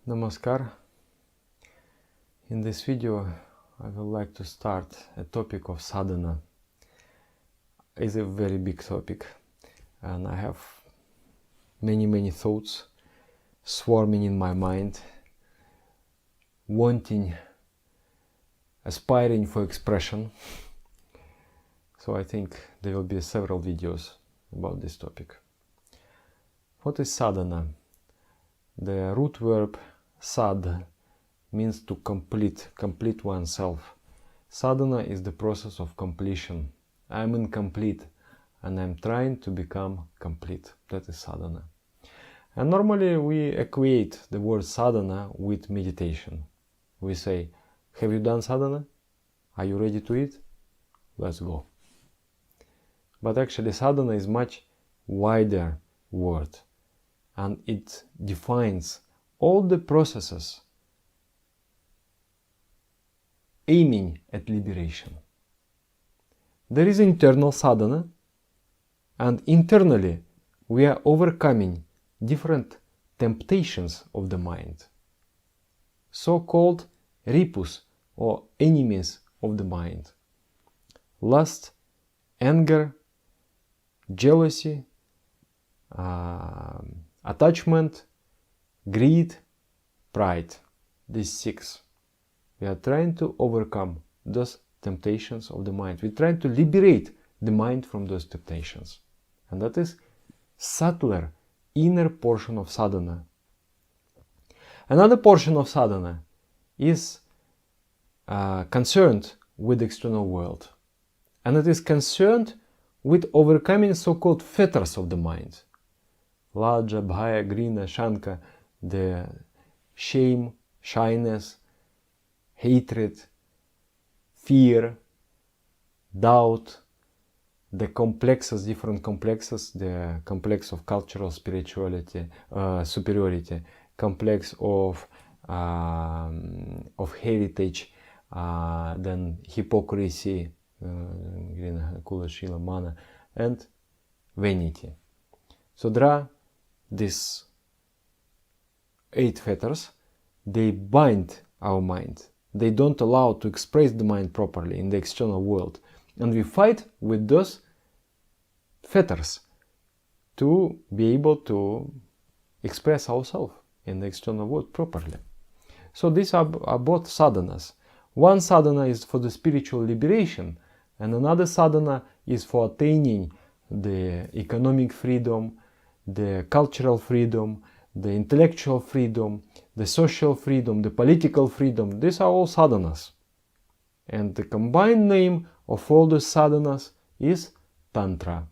Namaskar. In this video I would like to start a topic of sadhana. It's a very big topic and I have many thoughts swarming in my mind, aspiring for expression. So I think there will be several videos about this topic. What is sadhana? The root verb sad means to complete oneself. Sadhana is the process of completion. I'm incomplete and I'm trying to become complete. That is sadhana. And normally we equate the word sadhana with meditation. We say, have you done sadhana? Are you ready to eat? Let's go. But actually sadhana is much wider word and it defines all the processes aiming at liberation. There is internal sadhana, and internally we are overcoming different temptations of the mind, so-called ripus or enemies of the mind: lust, anger, jealousy, attachment, greed, pride. These 6. We are trying to overcome those temptations of the mind. We're trying to liberate the mind from those temptations. And that is subtler, inner portion of sadhana. Another portion of sadhana is concerned with the external world. And it is concerned with overcoming so-called fetters of the mind. Laja, bhaya, grina, shanka, the shame, shyness, hatred, fear, doubt, the complexes, different complexes, the complex of cultural spirituality, superiority, complex of heritage, then hypocrisy, and vanity. So there are these 8 fetters. They bind our mind. They don't allow to express the mind properly in the external world. And we fight with those fetters to be able to express ourselves in the external world properly. So these are both sadhanas. One sadhana is for the spiritual liberation, and another sadhana is for attaining the economic freedom, the cultural freedom, the intellectual freedom, the social freedom, the political freedom. These are all sadhanas. And the combined name of all the sadhanas is Tantra,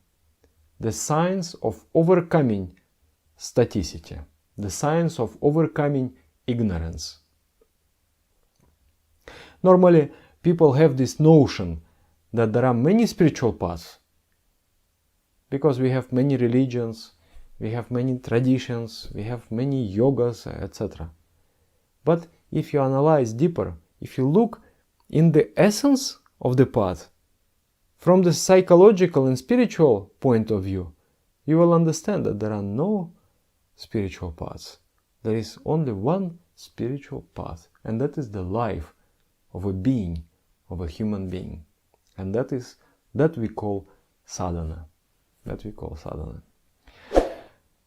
the science of overcoming staticity, the science of overcoming ignorance. Normally, people have this notion that there are many spiritual paths, because we have many religions, we have many traditions, we have many yogas, etc. But if you analyze deeper, if you look in the essence of the path, from the psychological and spiritual point of view, you will understand that there are no spiritual paths. There is only one spiritual path, and that is the life of a being, of a human being. And that we call sadhana. That we call sadhana.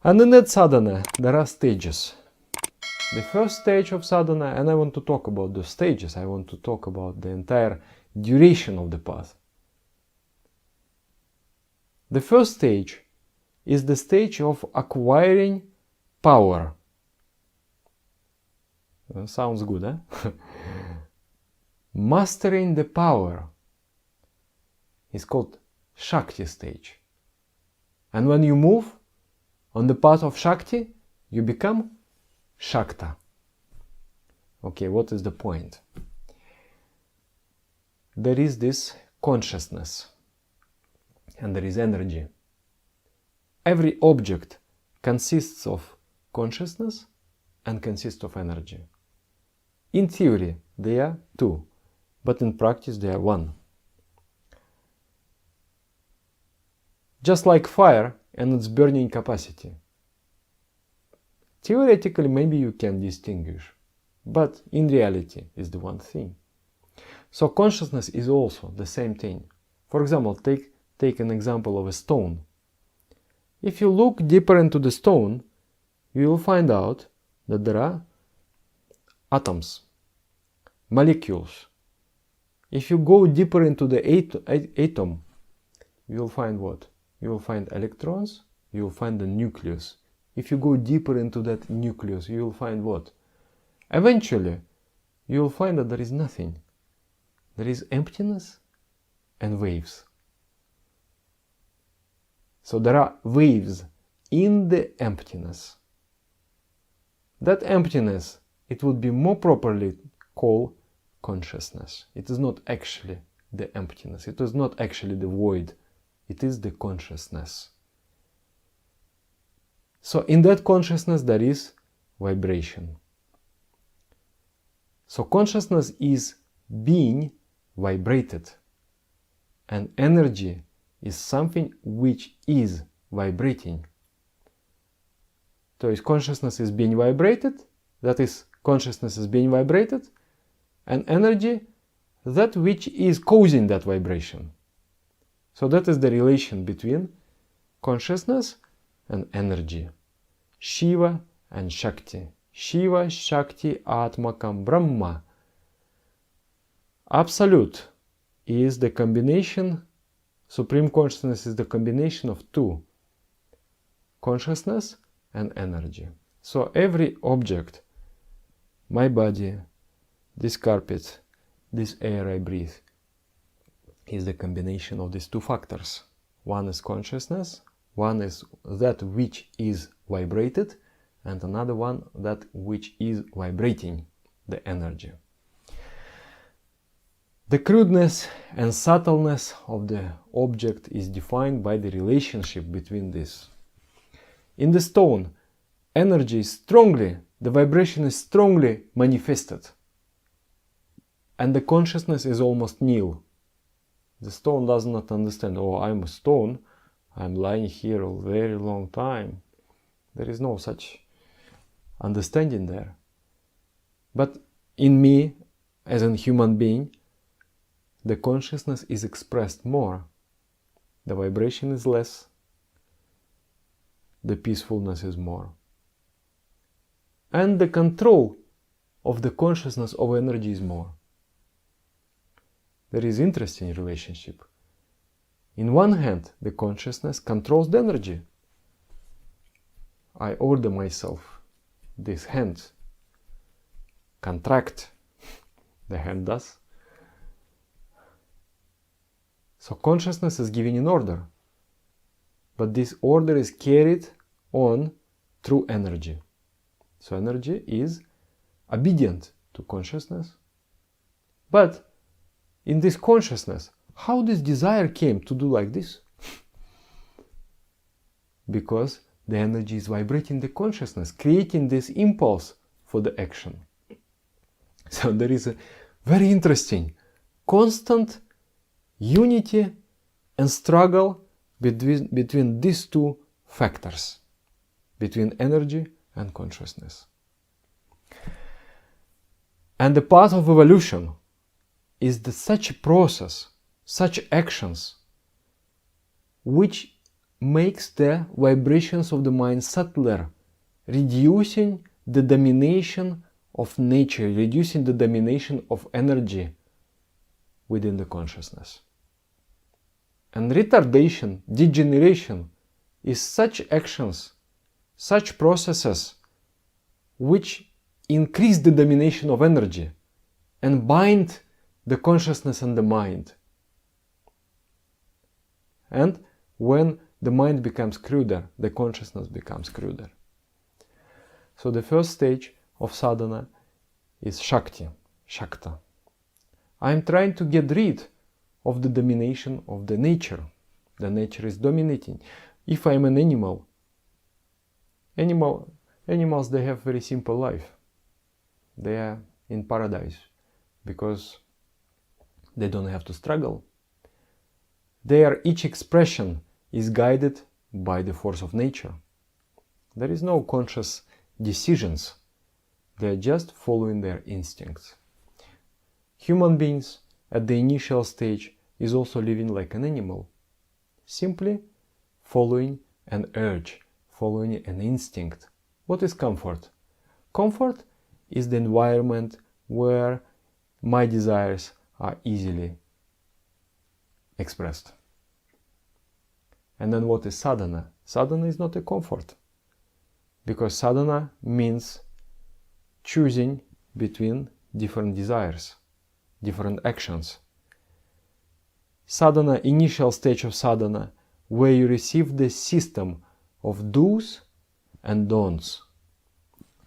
And in that sadhana, there are stages. The first stage of sadhana, and I want to talk about the stages, I want to talk about the entire duration of the path. The first stage is the stage of acquiring power. Sounds good, eh? Mastering the power is called Shakti stage. And when you move on the path of Shakti, you become Shakta. Okay, what is the point? There is this consciousness and there is energy. Every object consists of consciousness and consists of energy. In theory, they are 2, but in practice they are 1. Just like fire and its burning capacity. theoretically maybe you can distinguish, but in reality it's the one thing. So consciousness is also the same thing. For example, take an example of a stone. If you look deeper into the stone, you will find out that there are atoms, molecules. If you go deeper into the atom, you will find what? You will find electrons, you will find the nucleus. If you go deeper into that nucleus, you will find what? Eventually, you will find that there is nothing. There is emptiness and waves. So there are waves in the emptiness. That emptiness, it would be more properly called consciousness. It is not actually the emptiness. It is not actually the void. It is the consciousness. So in that consciousness there is vibration. So consciousness is being vibrated, and energy is something which is vibrating. То есть consciousness is being vibrated, that is, consciousness is being vibrated, and energy, that which is causing that vibration. So that is the relation between consciousness and energy. Shiva and Shakti. Shiva, Shakti, Atmakam, Brahma. Absolute is the combination, Supreme Consciousness is the combination of two, consciousness and energy. So every object, my body, this carpet, this air I breathe, is the combination of these two factors. One is consciousness, one is that which is vibrated, and another one that which is vibrating, the energy. The crudeness and subtleness of the object is defined by the relationship between these. In the stone, energy is strongly, the vibration is strongly manifested, and the consciousness is almost nil. The stone does not understand, oh, I'm a stone, I'm lying here a very long time. There is no such understanding there. But in me, as a human being, the consciousness is expressed more. The vibration is less. The peacefulness is more. And the control of the consciousness of energy is more. There is interesting relationship. In one hand, the consciousness controls the energy. I order myself this hand. Contract. The hand does. So consciousness is giving an order. But this order is carried on through energy. So energy is obedient to consciousness. But in this consciousness, how this desire came to do like this? Because the energy is vibrating the consciousness, creating this impulse for the action. So there is a very interesting, constant unity and struggle between these two factors, between energy and consciousness. And the path of evolution is that such a process, such actions, which makes the vibrations of the mind subtler, reducing the domination of nature, reducing the domination of energy within the consciousness. And retardation, degeneration, is such actions, such processes, which increase the domination of energy and bind the consciousness and the mind. And when the mind becomes cruder, the consciousness becomes cruder. So the first stage of sadhana is Shakti, Shakta. I am trying to get rid of the domination of the nature. The nature is dominating. If I am an animals, they have very simple life. They are in paradise because they don't have to struggle. Each expression is guided by the force of nature. There is no conscious decisions. They are just following their instincts. Human beings at the initial stage is also living like an animal, simply following an urge, following an instinct. What is comfort? Comfort is the environment where my desires are easily expressed. And then what is sadhana? Sadhana is not a comfort, because sadhana means choosing between different desires, different actions. Sadhana, initial stage of sadhana, where you receive the system of do's and don'ts.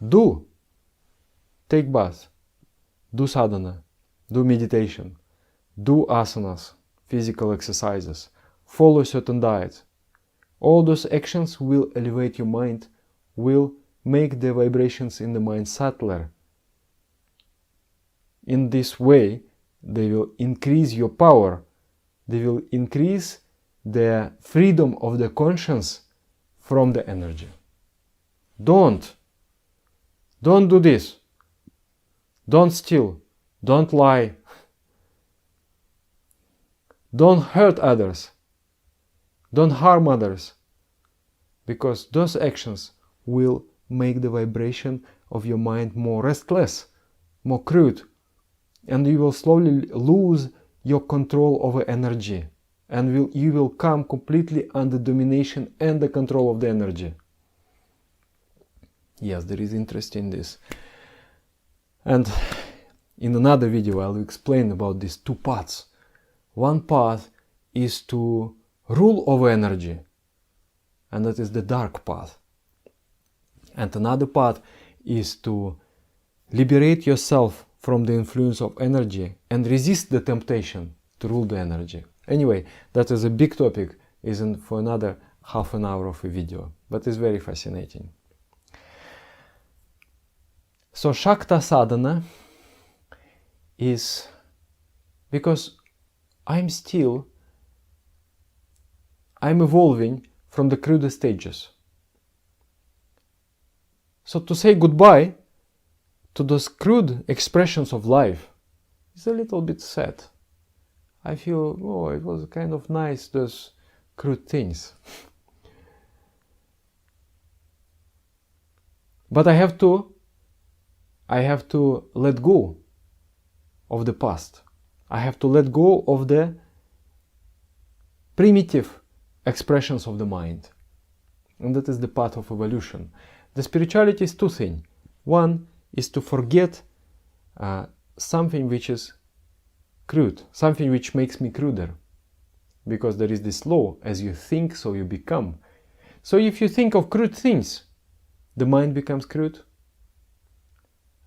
Do, take bath, do sadhana, do meditation, do asanas, physical exercises, follow certain diets. All those actions will elevate your mind, will make the vibrations in the mind subtler. In this way, they will increase your power. They will increase the freedom of the conscience from the energy. Don't do this. Don't steal. Don't lie. Don't hurt others. Don't harm others. Because those actions will make the vibration of your mind more restless, more crude, and you will slowly lose your control over energy, and you will come completely under domination and the control of the energy. Yes, there is interest in this. And in another video I'll explain about these two paths. One path is to rule over energy, and that is the dark path. And another path is to liberate yourself from the influence of energy and resist the temptation to rule the energy. Anyway, that is a big topic, isn't for another half an hour of a video, but it's very fascinating. So Shakta sadhana is because I'm evolving from the cruder stages. So to say goodbye to those crude expressions of life is a little bit sad. I feel, oh, it was kind of nice, those crude things. But I have to let go of the past. I have to let go of the primitive expressions of the mind. And that is the path of evolution. The spirituality is two things. One is to forget something which is crude, something which makes me cruder. Because there is this law, as you think, so you become. So if you think of crude things, the mind becomes crude.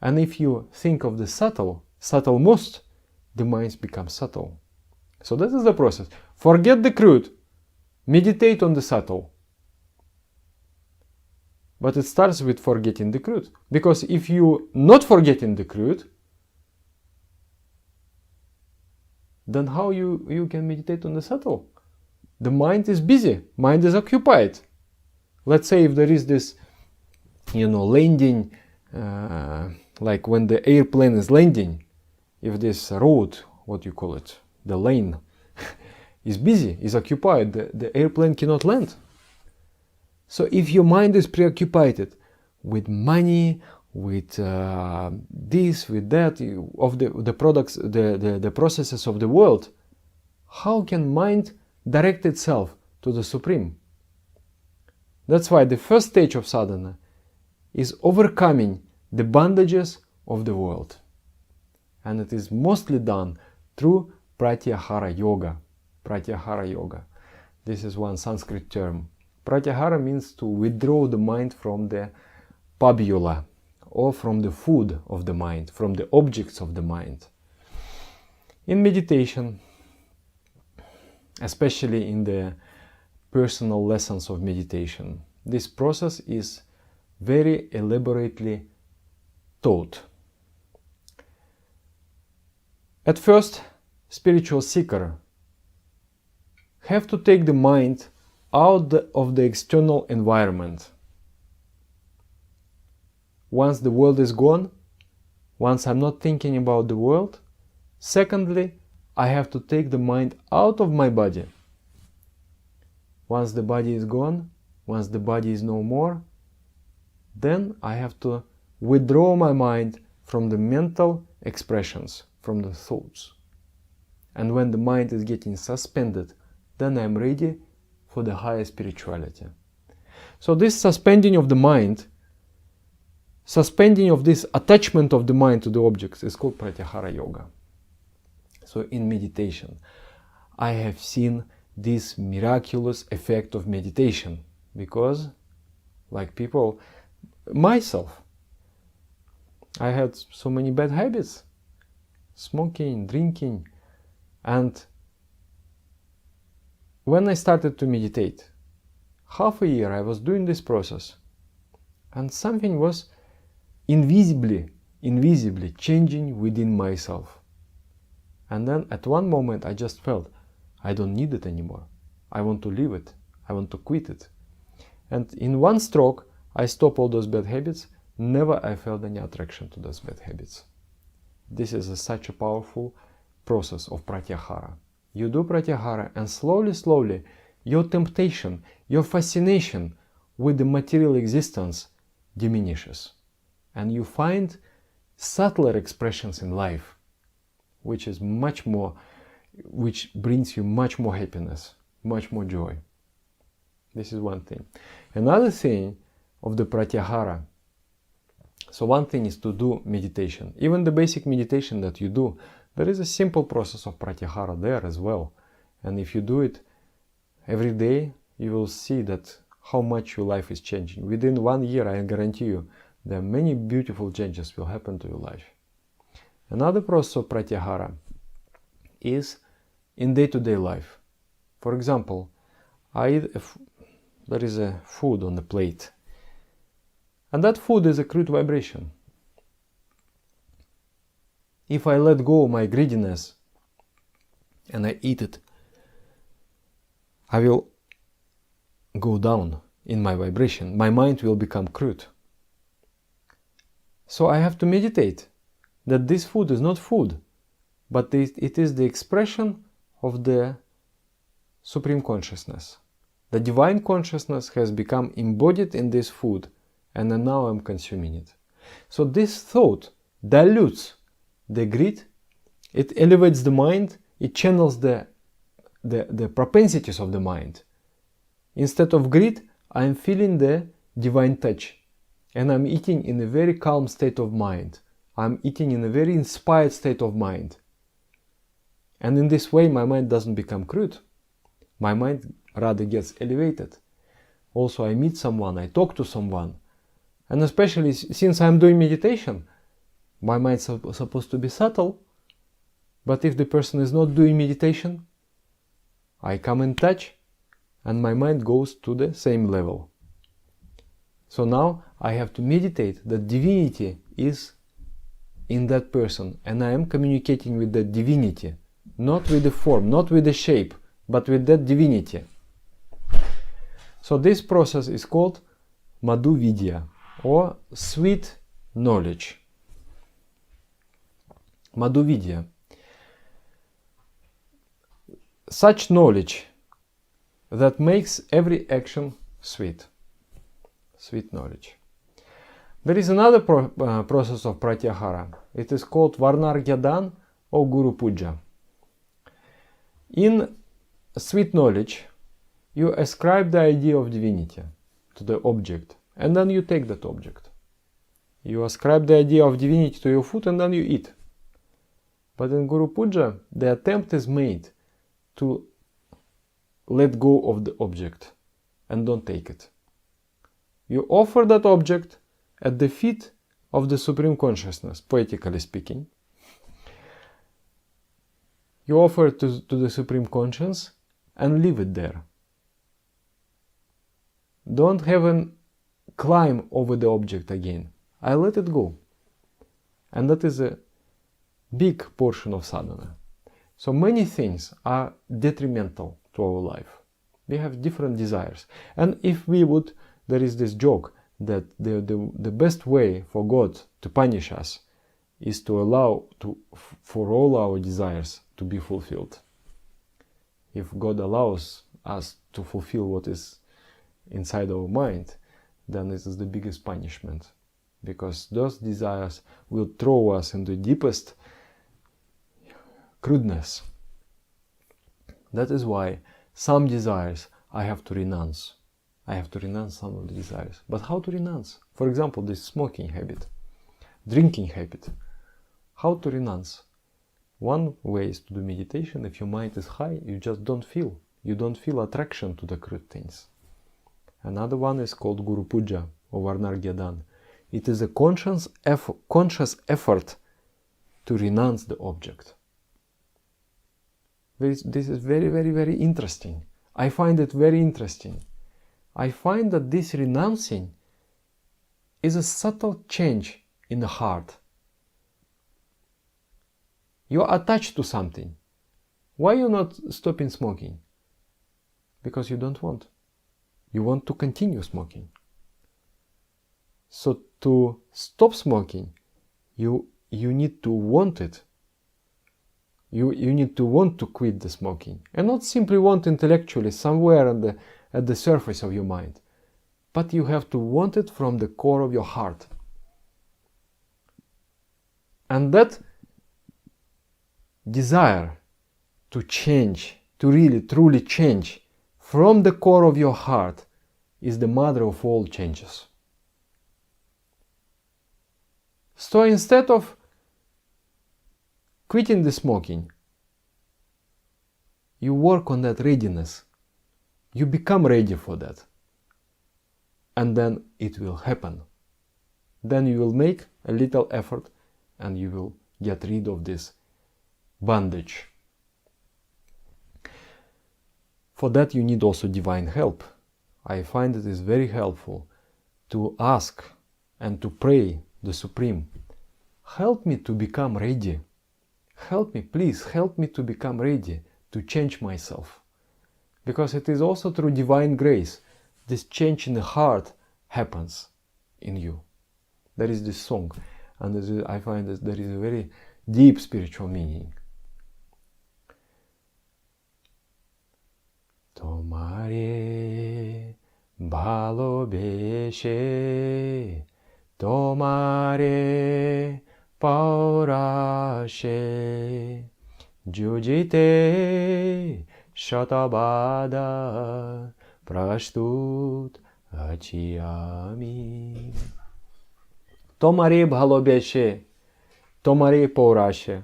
And if you think of the subtlemost, the mind becomes subtle. So that is the process. Forget the crude, meditate on the subtle. But it starts with forgetting the crude. Because if you not forgetting the crude, then how you can meditate on the subtle? The mind is busy, mind is occupied. Let's say if there is this, landing, like when the airplane is landing, if this road, what you call it, the lane, is busy, is occupied, the airplane cannot land. So if your mind is preoccupied with money, with this, with that, of the products, the processes of the world, how can mind direct itself to the Supreme? That's why the first stage of sadhana is overcoming the bondages of the world. And it is mostly done through pratyahara yoga. Pratyahara yoga. This is one Sanskrit term. Pratyahara means to withdraw the mind from the pabula, or from the food of the mind, from the objects of the mind. In meditation, especially in the personal lessons of meditation, this process is very elaborately taught. At first, spiritual seeker have to take the mind out of the external environment. once the world is gone, once I'm not thinking about the world. Secondly, I have to take the mind out of my body. Once the body is gone, once the body is no more, then I have to withdraw my mind from the mental expressions, from the thoughts. And when the mind is getting suspended, then I'm ready for the higher spirituality. So this suspending of the mind, suspending of this attachment of the mind to the objects is called Pratyahara Yoga. So in meditation, I have seen this miraculous effect of meditation because, like people, myself, I had so many bad habits, smoking, drinking, and when I started to meditate, half a year I was doing this process, and something was invisibly changing within myself. And then at one moment I just felt, I don't need it anymore. I want to leave it. I want to quit it. And in one stroke, I stopped all those bad habits. Never I felt any attraction to those bad habits. This is such a powerful process of Pratyahara. You do Pratyahara and slowly, your temptation, your fascination with the material existence diminishes. And you find subtler expressions in life, which is much more, which brings you much more happiness, much more joy. This is one thing. Another thing of the Pratyahara, so one thing is to do meditation. Even the basic meditation that you do, there is a simple process of Pratyahara there as well. And if you do it every day, you will see that how much your life is changing. Within 1 year, I guarantee you, there are many beautiful changes will happen to your life. Another process of Pratyahara is in day-to-day life. For example, there is a food on the plate, and that food is a crude vibration. If I let go of my greediness and I eat it, I will go down in my vibration. My mind will become crude. So I have to meditate that this food is not food, but it is the expression of the Supreme Consciousness. The Divine Consciousness has become embodied in this food, and then now I'm consuming it. So this thought dilutes the greed, it elevates the mind, it channels the propensities of the mind. Instead of greed, I'm feeling the divine touch, and I'm eating in a very calm state of mind. I'm eating in a very inspired state of mind. And in this way, my mind doesn't become crude. My mind rather gets elevated. Also, I meet someone, I talk to someone. And especially since I'm doing meditation, my mind is supposed to be subtle. But if the person is not doing meditation, I come in touch and my mind goes to the same level. So now I have to meditate that divinity is in that person, and I am communicating with that divinity, not with the form, not with the shape, but with that divinity. So this process is called Madhu Vidya, or sweet knowledge. Madhu Vidya. Such knowledge that makes every action sweet. Sweet knowledge. There is another process of Pratyahara. It is called Varnargyadan or Guru Puja. In sweet knowledge, you ascribe the idea of divinity to the object, and then you take that object. You ascribe the idea of divinity to your food, and then you eat. But in Guru Puja, the attempt is made to let go of the object and don't take it. You offer that object at the feet of the Supreme Consciousness, poetically speaking. You offer it to the Supreme Conscience and leave it there. Don't have a climb over the object again. I let it go. And that is a big portion of sadhana. So many things are detrimental to our life. We have different desires. And if we would, there is this joke, that the best way for God to punish us is to allow for all our desires to be fulfilled. If God allows us to fulfill what is inside our mind, then it is the biggest punishment, because those desires will throw us into deepest crudeness. That is why some desires I have to renounce. I have to renounce some of the desires. But how to renounce? For example, this smoking habit, drinking habit. How to renounce? One way is to do meditation. If your mind is high, you just don't feel. You don't feel attraction to the crude things. Another one is called Guru Puja or Varnargyadan. It is a conscious effort to renounce the object. This is very, very, very interesting. I find it very interesting. I find that this renouncing is a subtle change in the heart. You are attached to something. Why are you not stopping smoking? Because you don't want. You want to continue smoking. So to stop smoking, you need to want it. You need to want to quit the smoking, and not simply want intellectually somewhere at the surface of your mind, but you have to want it from the core of your heart. And that desire to change, to really truly change from the core of your heart, is the mother of all changes. So instead of quitting the smoking, you work on that readiness. You become ready for that. And then it will happen. Then you will make a little effort and you will get rid of this bondage. For that you need also divine help. I find it is very helpful to ask and to pray the Supreme, help me to become ready. Help me, please, help me to become ready to change myself. Because it is also through divine grace this change in the heart happens in you. There is this song, and I find that there is a very deep spiritual meaning. Tomare bhalobeshe, tomare paurashe, jujite shatabada prashtut achiyami. Tomare bhalobeshe, tomare paurashe.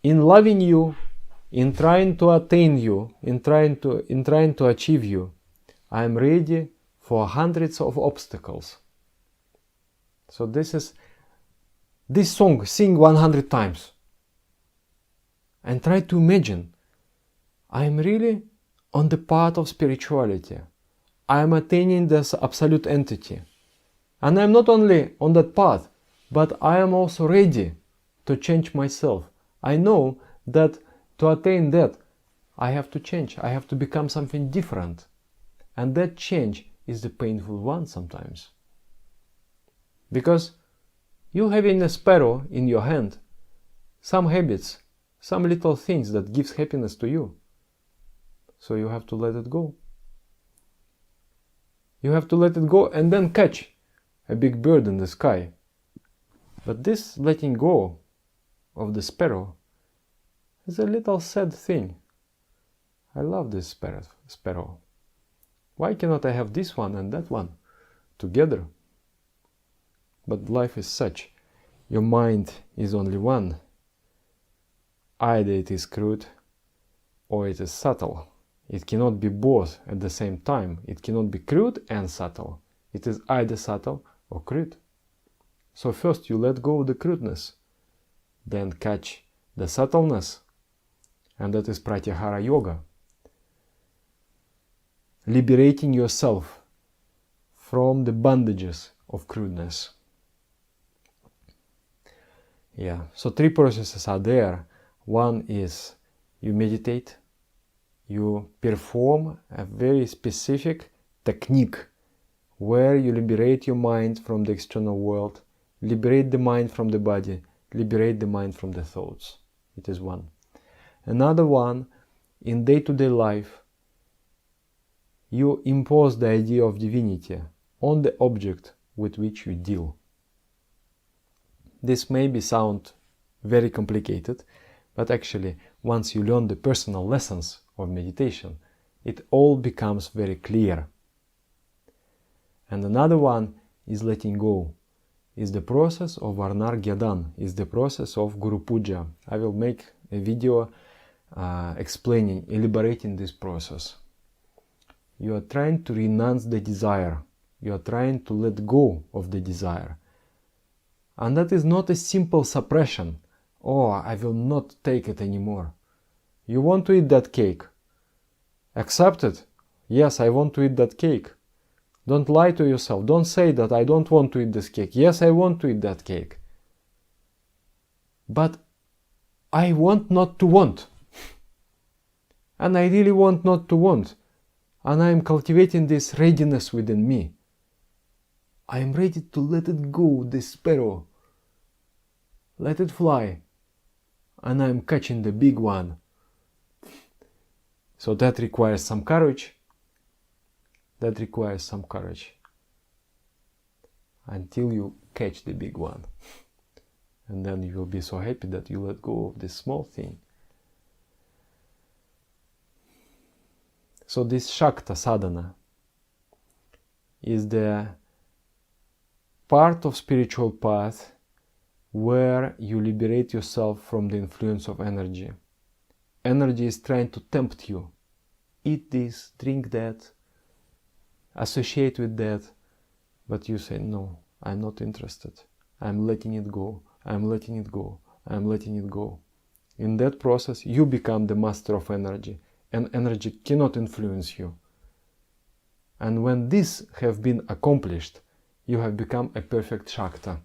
In loving you, in trying to attain you, in trying to achieve you, I am ready for hundreds of obstacles. So this song, sing 100 times. And try to imagine, I am really on the path of spirituality. I am attaining this absolute entity. And I am not only on that path, but I am also ready to change myself. I know that to attain that, I have to change. I have to become something different. And that change is the painful one sometimes. Because you having a sparrow in your hand, some habits, some little things that gives happiness to you. So you have to let it go. You have to let it go and then catch a big bird in the sky. But this letting go of the sparrow is a little sad thing. I love this sparrow. Why cannot I have this one and that one together? But life is such. Your mind is only one. Either it is crude or it is subtle. It cannot be both at the same time. It cannot be crude and subtle. It is either subtle or crude. So first you let go of the crudeness, then catch the subtleness, and that is Pratyahara Yoga. Liberating yourself from the bondages of crudeness. Yeah, so 3 processes are there. One is you meditate, you perform a very specific technique where you liberate your mind from the external world, liberate the mind from the body, liberate the mind from the thoughts. It is one. Another one, in day-to-day life, you impose the idea of divinity on the object with which you deal. This may sound very complicated, but actually, once you learn the personal lessons of meditation, it all becomes very clear. And another one is letting go. Is the process of Varnar Gyadan, is the process of Guru Puja. I will make a video explaining, elaborating this process. You are trying to renounce the desire. You are trying to let go of the desire. And that is not a simple suppression. Oh, I will not take it anymore. You want to eat that cake. Accept it. Yes, I want to eat that cake. Don't lie to yourself. Don't say that I don't want to eat this cake. Yes, I want to eat that cake. But I want not to want. And I really want not to want. And I am cultivating this readiness within me. I am ready to let it go, this sparrow. Let it fly. And I am catching the big one. So that requires some courage. That requires some courage. Until you catch the big one. And then you will be so happy that you let go of this small thing. So this Shakta Sadhana is the part of spiritual path where you liberate yourself from the influence of energy. Energy is trying to tempt you. Eat this, drink that, associate with that, but you say, no, I'm not interested. I'm letting it go. I'm letting it go. I'm letting it go. In that process, you become the master of energy, and energy cannot influence you. And when this have been accomplished, you have become a perfect Shakta.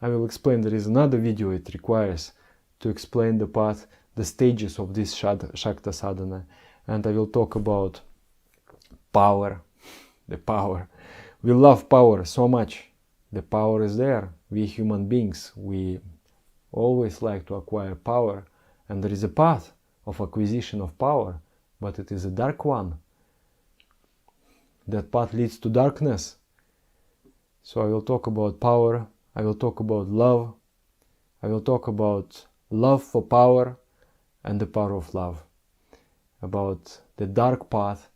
I will explain, there is another video it requires to explain the path, the stages of this Shakta Sadhana, and I will talk about power, the power. We love power so much. The power is there. We human beings, we always like to acquire power, and there is a path of acquisition of power, but it is a dark one. That path leads to darkness. So I will talk about power, I will talk about love, I will talk about love for power and the power of love, about the dark path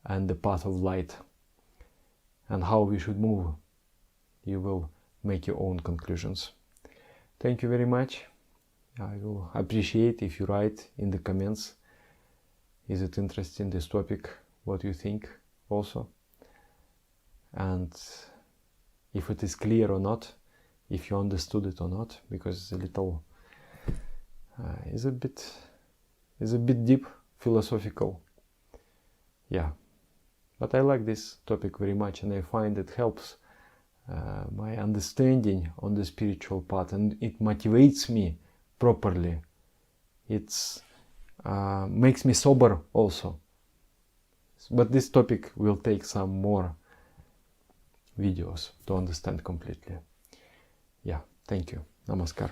and the path of light, and how we should move. You will make your own conclusions. Thank you very much. I will appreciate if you write in the comments, is it interesting, this topic, what you think also, and if it is clear or not, if you understood it or not, because it's a little, is a bit deep, philosophical. Yeah, but I like this topic very much, and I find it helps my understanding on the spiritual path, and it motivates me properly. It makes me sober also. But this topic will take some more videos to understand completely. Yeah, thank you. Namaskar.